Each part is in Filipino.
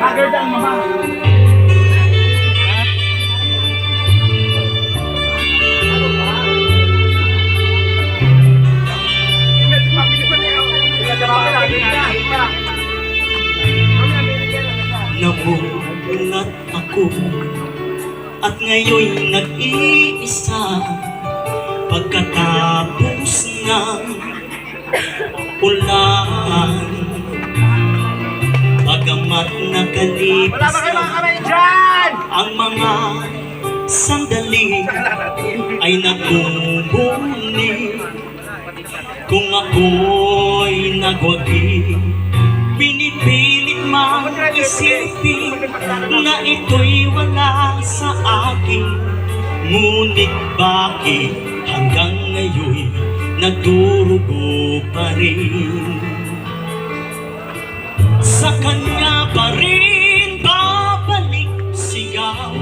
Haggard ang mama. Namulat ako at ngayon nag-iisa pagkatapos ng ulan. Bagamat nakalipas ang mga sandali ay nagmumuni. Kung ako'y nagwagi, pinipilit mang isipin na ito'y wala sa akin. Ngunit bakit hanggang ngayon nagdurugo pa rin? Sa kanya pa rin babalik sigaw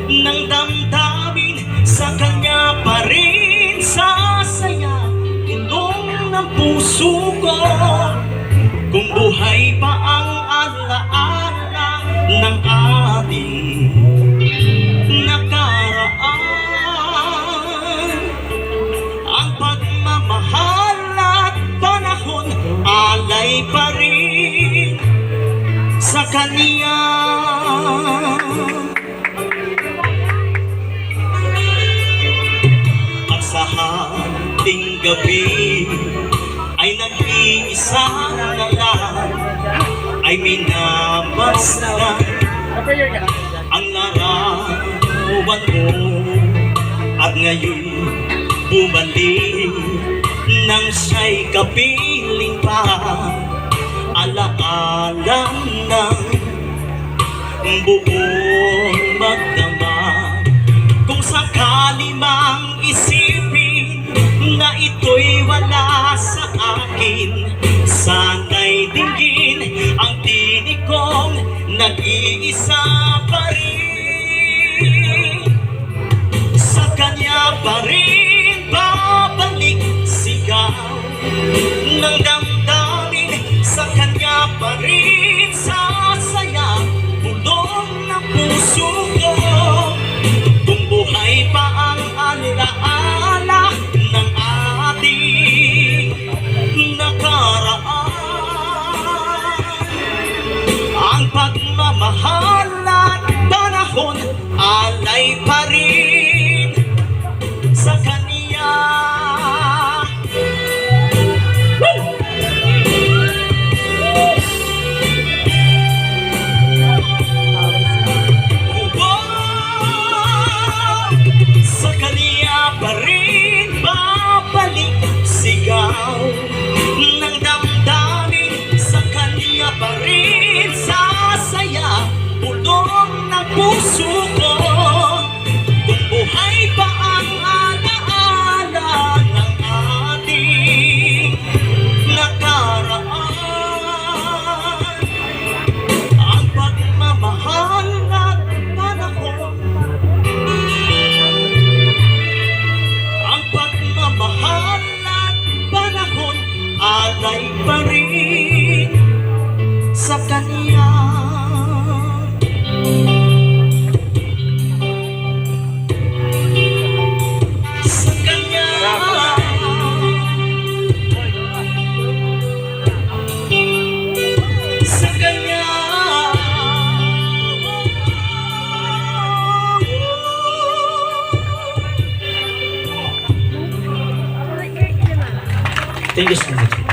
ng damdamin. Sa kanya pa rin sasaya tulong ng puso ko. Kung buhay pa ang alaala ng ating nakaraan, ang pagmamahal at panahon alay pa rin sa kanya. At sa hating gabi ay nag-iisa na lang, ay minamasdan ang larawan mo. At ngayon bumalik nang siya'y kapiling pa, alaala ng buong magdamag. Kung sakali mang isipin na ito'y wala sa akin, sana'y dinggin ang tinig kong nag-iisa pa rin. Sa kanya pa rin babalik sigaw ng damdamin. Sa kanya pa rin sasaya bulong ng puso ko. Kung buhay pa ang alaala ng ating nakaraan, ang pagmamahal at panahon alay pa rin sa kanya. Sa kanya pa rin babalik sigaw ng damdamin. Sa kanya pa rin sasaya bulong ng puso ko. Kung buhay pa ang alaala ng ating nakaraan, ang pagmamahal at panahon, ang pagmamahal at panahon alay pa rin sa kanya. Sa kanya. Sa kanya. Thank you so much.